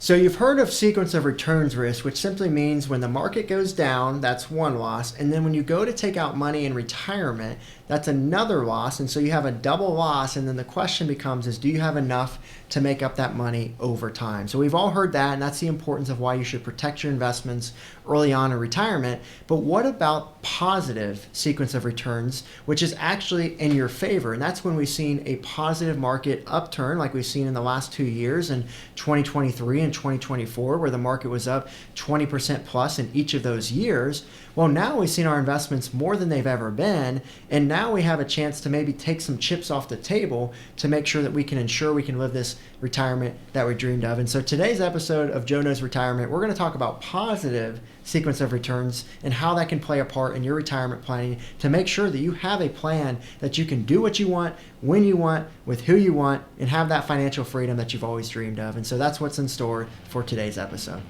So you've heard of sequence of returns risk, which simply means when the market goes down, that's one loss. And then when you go to take out money in retirement, that's another loss. And so you have a double loss. And then the question becomes do you have enough to make up that money over time? So we've all heard that, and that's the importance of why you should protect your investments early on in retirement. But what about positive sequence of returns, which is actually in your favor? And that's when we've seen a positive market upturn like we've seen in the last 2 years in 2023 and 2024, where the market was up 20% plus in each of those years. Well, now we've seen our investments more than they've ever been, and now we have a chance to maybe take some chips off the table to make sure that we can ensure we can live this retirement that we dreamed of. And so today's episode of Joe Knows Retirement, we're going to talk about positive sequence of returns and how that can play a part in your retirement planning to make sure that you have a plan that you can do what you want, when you want, with who you want, and have that financial freedom that you've always dreamed of. And so that's what's in store for today's episode.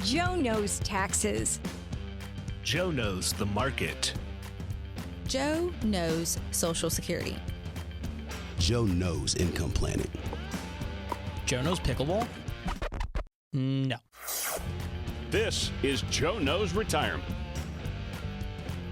Joe knows taxes. Joe knows the market. Joe knows Social Security. Joe knows income planning. Joe knows pickleball? No. This is Joe Knows Retirement.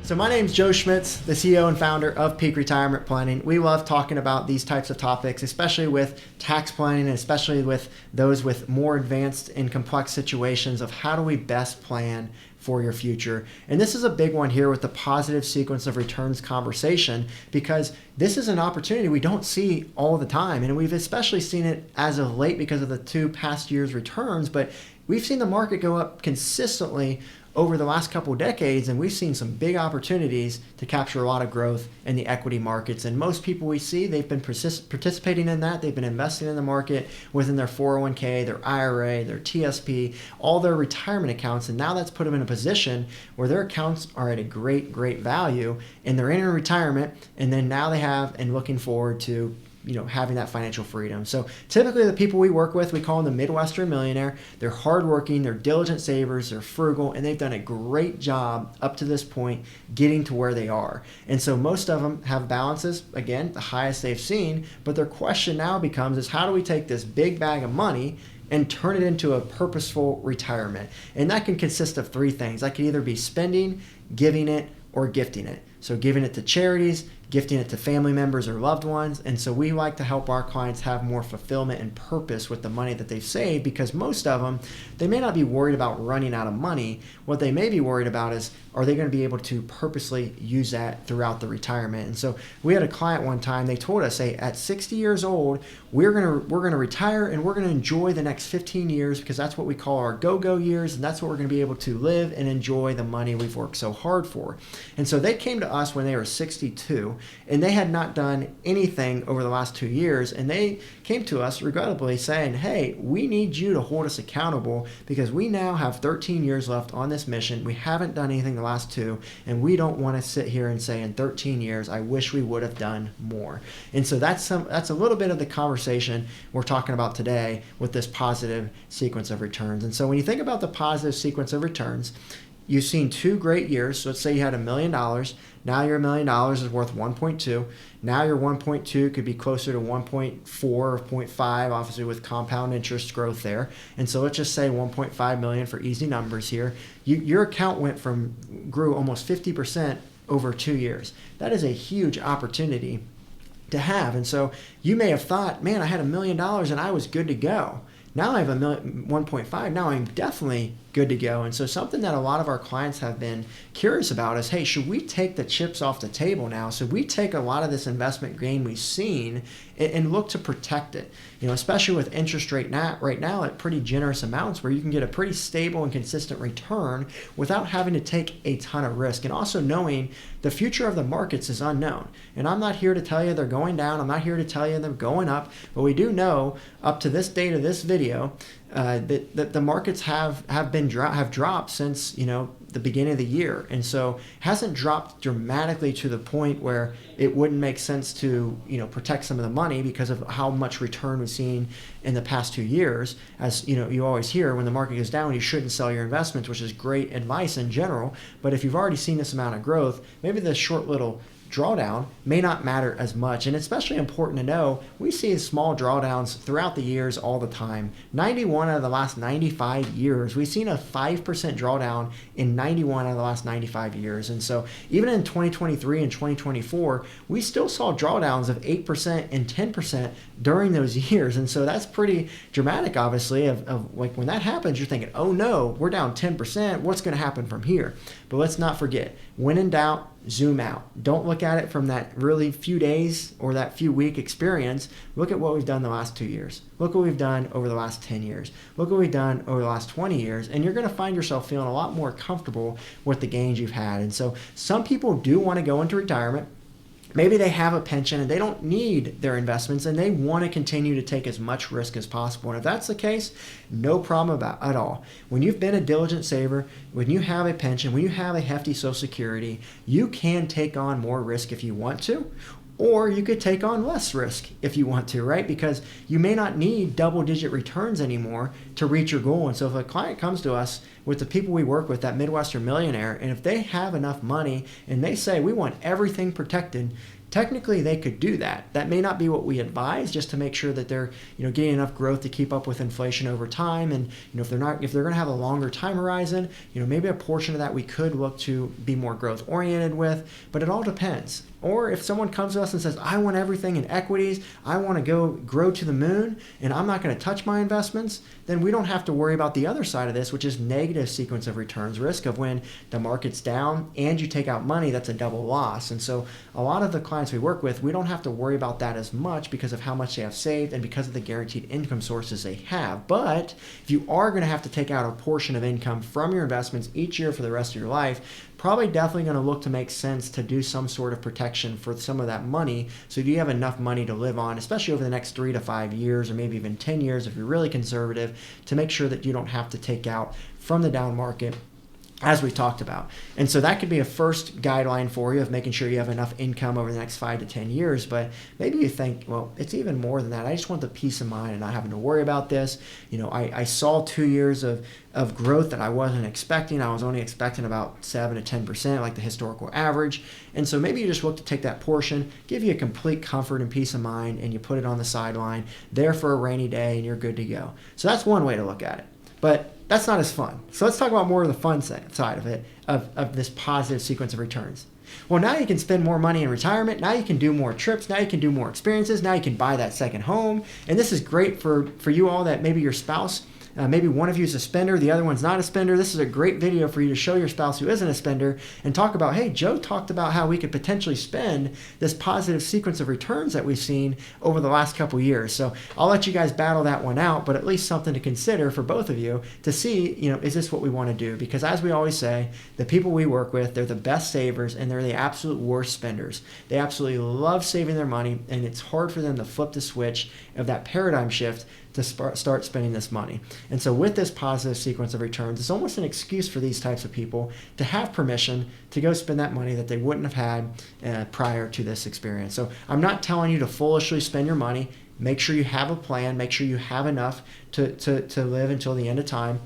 So my name's Joe Schmitz, the CEO and founder of Peak Retirement Planning. We love talking about these types of topics, especially with tax planning and especially with those with more advanced and complex situations of how do we best plan for your future. And this is a big one here with the positive sequence of returns conversation, because this is an opportunity we don't see all the time. And we've especially seen it as of late because of the 2 past years' returns, but we've seen the market go up consistently over the last couple of decades, and we've seen some big opportunities to capture a lot of growth in the equity markets. And most people we see, they've been participating in that. They've been investing in the market within their 401k, their IRA, their TSP, all their retirement accounts. And now that's put them in a position where their accounts are at a great, great value, and they're in retirement. And then now they have and looking forward to having that financial freedom. So typically the people we work with, we call them the Midwestern millionaire. They're hardworking, they're diligent savers, they're frugal, and they've done a great job up to this point getting to where they are. And so most of them have balances, again, the highest they've seen, but their question now becomes is how do we take this big bag of money and turn it into a purposeful retirement? And that can consist of 3 things. That could either be spending, giving it, or gifting it. So giving it to charities, gifting it to family members or loved ones. And so we like to help our clients have more fulfillment and purpose with the money that they've saved, because most of them, they may not be worried about running out of money. What they may be worried about is, are they going to be able to purposely use that throughout the retirement? And so we had a client one time, they told us, hey, at 60 years old, we're going to retire and we're going to enjoy the next 15 years because that's what we call our go-go years, and that's what we're going to be able to live and enjoy the money we've worked so hard for. And so they came to us when they were 62, and they had not done anything over the last 2 years, and they came to us regrettably saying, hey, we need you to hold us accountable because we now have 13 years left on this mission. We haven't done anything the last 2, and we don't want to sit here and say in 13 years, I wish we would have done more. And so that's a little bit of the conversation we're talking about today with this positive sequence of returns. And so when you think about the positive sequence of returns, you've seen 2 great years. So let's say you had $1 million. Now your $1 million is worth 1.2. Now your 1.2 could be closer to 1.4 or 0.5, obviously with compound interest growth there. And so let's just say 1.5 million for easy numbers here. Your account grew almost 50% over 2 years. That is a huge opportunity to have. And so you may have thought, man, I had $1 million and I was good to go. Now I have 1.5. Now I'm definitely good to go. And so something that a lot of our clients have been curious about is, hey, should we take the chips off the table now? Should we take a lot of this investment gain we've seen and look to protect it? Especially with interest rate right now at pretty generous amounts where you can get a pretty stable and consistent return without having to take a ton of risk. And also knowing the future of the markets is unknown. And I'm not here to tell you they're going down. I'm not here to tell you they're going up. But we do know up to this date of this video that the markets have dropped since the beginning of the year, and so it hasn't dropped dramatically to the point where it wouldn't make sense to protect some of the money because of how much return we've seen in the past 2 years. As you always hear, when the market goes down, you shouldn't sell your investments, which is great advice in general. But if you've already seen this amount of growth, maybe the short little drawdown may not matter as much. And especially important to know, we see small drawdowns throughout the years all the time. 91 out of the last 95 years, we've seen a 5% drawdown in 91 out of the last 95 years. And so even in 2023 and 2024, we still saw drawdowns of 8% and 10% during those years. And so that's pretty dramatic, obviously, of like when that happens, you're thinking, oh no, we're down 10%. What's going to happen from here? But let's not forget, when in doubt, zoom out. Don't look at it from that really few days or that few week experience. Look at what we've done the last 2 years. Look what we've done over the last 10 years. Look what we've done over the last 20 years. And you're going to find yourself feeling a lot more comfortable with the gains you've had. And so some people do want to go into retirement. Maybe they have a pension and they don't need their investments and they want to continue to take as much risk as possible. And if that's the case, no problem at all. When you've been a diligent saver, when you have a pension, when you have a hefty Social Security, you can take on more risk if you want to. Or you could take on less risk if you want to, right? Because you may not need double-digit returns anymore to reach your goal. And so if a client comes to us with the people we work with, that Midwestern millionaire, and if they have enough money and they say, we want everything protected, technically they could do that. That may not be what we advise, just to make sure that they're, getting enough growth to keep up with inflation over time. And if they're going to have a longer time horizon, maybe a portion of that we could look to be more growth oriented with. But it all depends. Or if someone comes to us and says, I want everything in equities, I want to go grow to the moon, and I'm not going to touch my investments, then we don't have to worry about the other side of this, which is negative sequence of returns risk of when the market's down and you take out money, that's a double loss. And so a lot of the clients we work with, we don't have to worry about that as much because of how much they have saved and because of the guaranteed income sources they have. But if you are going to have to take out a portion of income from your investments each year for the rest of your life, probably definitely going to look to make sense to do some sort of protection for some of that money, so you have enough money to live on, especially over the next 3 to 5 years or maybe even 10 years if you're really conservative, to make sure that you don't have to take out from the down market, as we talked about. And so that could be a first guideline for you of making sure you have enough income over the next 5 to 10 years. But maybe you think, well, it's even more than that. I just want the peace of mind and not having to worry about this. I saw 2 years of growth that I wasn't expecting. I was only expecting about 7 to 10%, like the historical average. And so maybe you just look to take that portion, give you a complete comfort and peace of mind, and you put it on the sideline there for a rainy day, and you're good to go. So that's one way to look at it. But that's not as fun. So let's talk about more of the fun side of it, of this positive sequence of returns. Well, now you can spend more money in retirement. Now you can do more trips. Now you can do more experiences. Now you can buy that second home. And this is great for you all that maybe your spouse, maybe one of you is a spender, the other one's not a spender. This is a great video for you to show your spouse who isn't a spender and talk about, hey, Joe talked about how we could potentially spend this positive sequence of returns that we've seen over the last couple years. So I'll let you guys battle that one out, but at least something to consider for both of you to see, is this what we want to do? Because as we always say, the people we work with, they're the best savers and they're the absolute worst spenders. They absolutely love saving their money, and it's hard for them to flip the switch of that paradigm shift to start spending this money. And so with this positive sequence of returns, it's almost an excuse for these types of people to have permission to go spend that money that they wouldn't have had prior to this experience. So I'm not telling you to foolishly spend your money. Make sure you have a plan. Make sure you have enough to live until the end of time.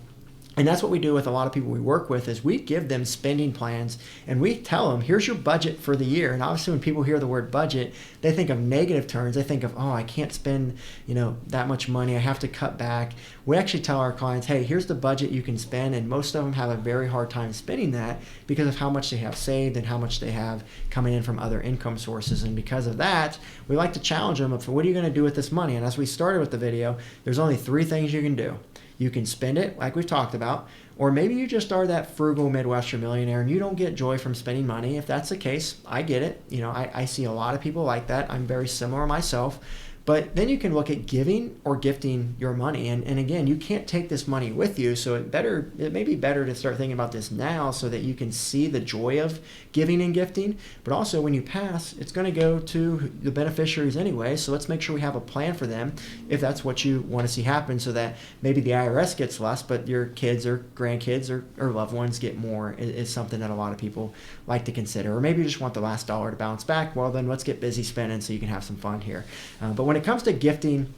And that's what we do with a lot of people we work with, is we give them spending plans and we tell them, here's your budget for the year. And obviously when people hear the word budget, they think of negative terms. They think of, oh, I can't spend, that much money. I have to cut back. We actually tell our clients, hey, here's the budget you can spend. And most of them have a very hard time spending that because of how much they have saved and how much they have coming in from other income sources. And because of that, we like to challenge them of, what are you going to do with this money? And as we started with the video, there's only 3 things you can do. You can spend it like we've talked about, or maybe you just are that frugal Midwestern millionaire and you don't get joy from spending money. If that's the case, I get it. I see a lot of people like that. I'm very similar myself. But then you can look at giving or gifting your money. And again, you can't take this money with you. So it may be better to start thinking about this now so that you can see the joy of giving and gifting. But also when you pass, it's going to go to the beneficiaries anyway. So let's make sure we have a plan for them if that's what you want to see happen, so that maybe the IRS gets less, but your kids or grandkids or loved ones get more is something that a lot of people like to consider. Or maybe you just want the last dollar to bounce back. Well, then let's get busy spending so you can have some fun here. But when it comes to gifting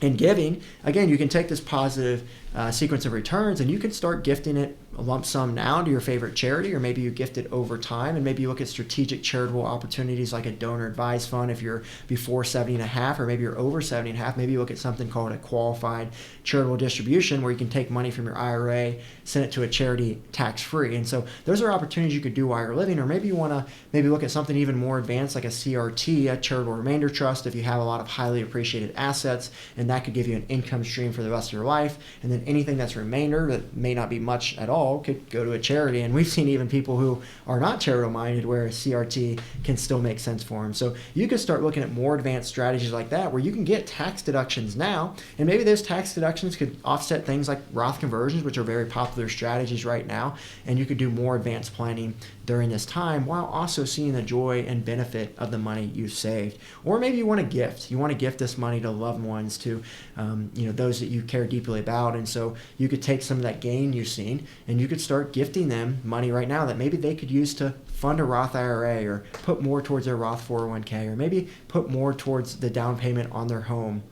and giving, again, you can take this positive sequence of returns, and you can start gifting it a lump sum now to your favorite charity, or maybe you gift it over time, and maybe you look at strategic charitable opportunities like a donor advised fund if you're before 70 and a half, or maybe you're over 70 and a half. Maybe you look at something called a qualified charitable distribution where you can take money from your IRA, send it to a charity tax-free. And so those are opportunities you could do while you're living. Or maybe you want to maybe look at something even more advanced like a CRT, a charitable remainder trust, if you have a lot of highly appreciated assets, and that could give you an income stream for the rest of your life. And then anything that's remainder that may not be much at all could go to a charity. And we've seen even people who are not charitable minded where a CRT can still make sense for them. So you can start looking at more advanced strategies like that where you can get tax deductions now, and maybe those tax deductions could offset things like Roth conversions, which are very popular strategies right now, and you could do more advanced planning during this time while also seeing the joy and benefit of the money you've saved. Or maybe you want to gift. You want to gift this money to loved ones, to those that you care deeply about, and so you could take some of that gain you've seen and you could start gifting them money right now that maybe they could use to fund a Roth IRA, or put more towards their Roth 401k, or maybe put more towards the down payment on their home,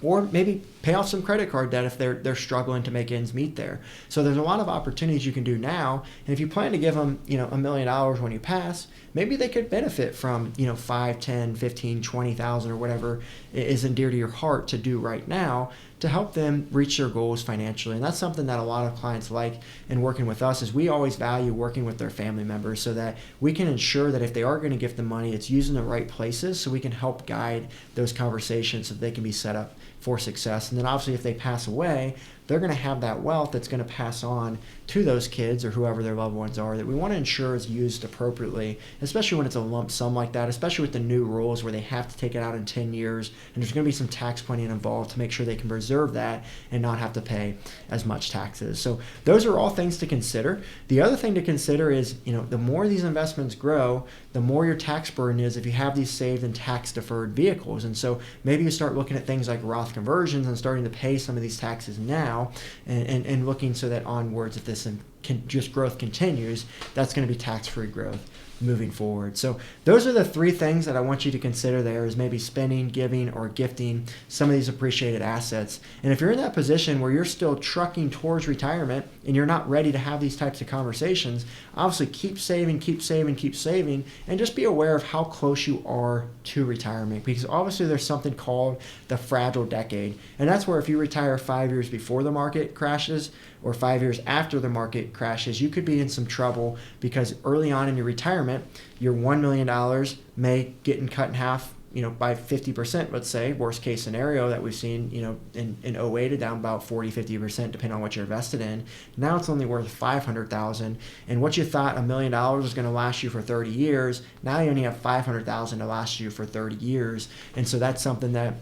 or maybe pay off some credit card debt if they're struggling to make ends meet there. So there's a lot of opportunities you can do now, and if you plan to give them $1 million when you pass, maybe they could benefit from 5, 10, 15, 20,000 or whatever is dear to your heart to do right now to help them reach their goals financially. And that's something that a lot of clients like in working with us, is we always value working with their family members so that we can ensure that if they are going to gift the money, it's used in the right places, so we can help guide those conversations so that they can be set up for success. And then obviously if they pass away, they're going to have that wealth that's going to pass on to those kids or whoever their loved ones are, that we want to ensure is used appropriately, especially when it's a lump sum like that, especially with the new rules where they have to take it out in 10 years, and there's going to be some tax planning involved to make sure they can preserve that and not have to pay as much taxes. So those are all things to consider. The other thing to consider is, the more these investments grow, the more your tax burden is if you have these saved in tax deferred vehicles. And so maybe you start looking at things like Roth conversions and starting to pay some of these taxes now, and looking so that onwards, if this just growth continues, that's going to be tax-free growth moving forward. So those are the three things that I want you to consider there, is maybe spending, giving, or gifting some of these appreciated assets. And if you're in that position where you're still trucking towards retirement and you're not ready to have these types of conversations, obviously keep saving, and just be aware of how close you are to retirement, because obviously there's something called the fragile decade. And that's where if you retire 5 years before the market crashes or 5 years after the market crashes, you could be in some trouble, because early on in your retirement, your $1 million may get cut in half, by 50%, let's say, worst case scenario that we've seen, in 08 down about 40, 50%, depending on what you're invested in. Now it's only worth $500,000. And what you thought $1 million was going to last you for 30 years, now you only have $500,000 to last you for 30 years. And so that's something that,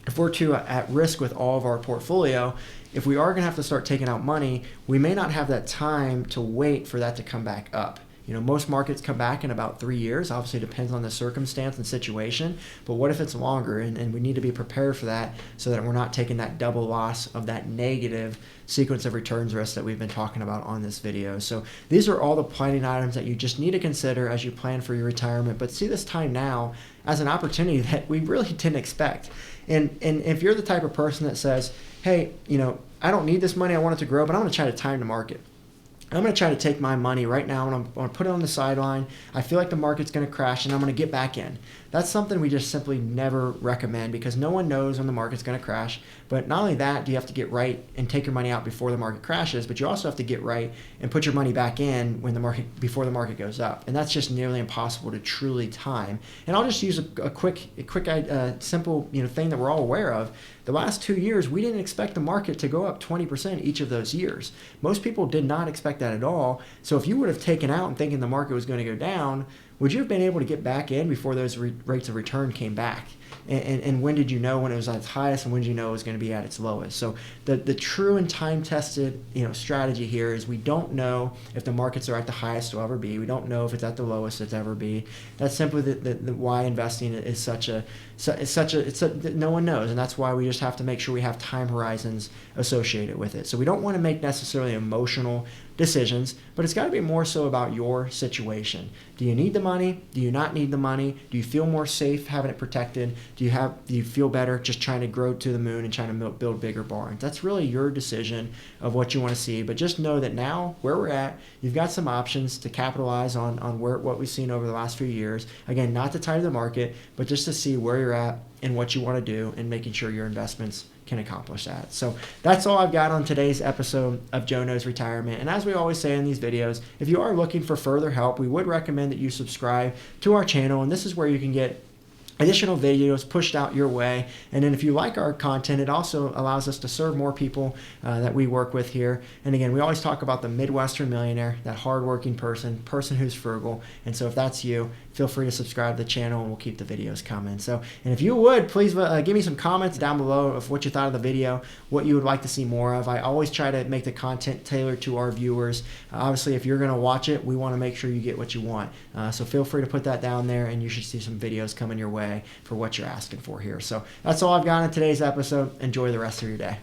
if we're too at risk with all of our portfolio, if we are going to have to start taking out money, we may not have that time to wait for that to come back up. Most markets come back in about 3 years. Obviously, it depends on the circumstance and situation. But what if it's longer? And we need to be prepared for that so that we're not taking that double loss of that negative sequence of returns risk that we've been talking about on this video. So these are all the planning items that you just need to consider as you plan for your retirement. But see this time now as an opportunity that we really didn't expect. And if you're the type of person that says, hey, I don't need this money, I want it to grow, but I'm going to try to time the market. I'm going to try to take my money right now and I'm going to put it on the sideline. I feel like the market's going to crash and I'm going to get back in. That's something we just simply never recommend, because no one knows when the market's going to crash. But not only that, do you have to get right and take your money out before the market crashes, but you also have to get right and put your money back in before the market goes up. And that's just nearly impossible to truly time. And I'll just use a quick, simple thing that we're all aware of. The last 2 years, we didn't expect the market to go up 20% each of those years. Most people did not expect that at all. So if you would have taken out and thinking the market was going to go down, would you have been able to get back in before those rates of return came back? And when did you know when it was at its highest, and when did you know it was going to be at its lowest? So the true and time-tested strategy here is we don't know if the markets are at the highest it'll ever be. We don't know if it's at the lowest it's ever be. That's simply the why investing is such So no one knows, and that's why we just have to make sure we have time horizons associated with it. So we don't want to make necessarily emotional decisions, but it's got to be more so about your situation. Do you need the money? Do you not need the money? Do you feel more safe having it protected? Do you feel better just trying to grow to the moon and trying to build bigger barns? That's really your decision of what you want to see. But just know that now, where we're at, you've got some options to capitalize on what we've seen over the last few years. Again, not to time the market, but just to see where you're at and what you want to do and making sure your investments can accomplish that. So that's all I've got on today's episode of Joe Knows Retirement. And as we always say in these videos, if you are looking for further help, we would recommend that you subscribe to our channel. And this is where you can get additional videos pushed out your way. And then if you like our content, it also allows us to serve more people that we work with here. And again, we always talk about the Midwestern millionaire, that hardworking person who's frugal. And so if that's you, feel free to subscribe to the channel and we'll keep the videos coming. So, and if you would, please give me some comments down below of what you thought of the video, what you would like to see more of. I always try to make the content tailored to our viewers. Obviously, if you're going to watch it, we want to make sure you get what you want. So feel free to put that down there and you should see some videos coming your way for what you're asking for here. So that's all I've got in today's episode. Enjoy the rest of your day.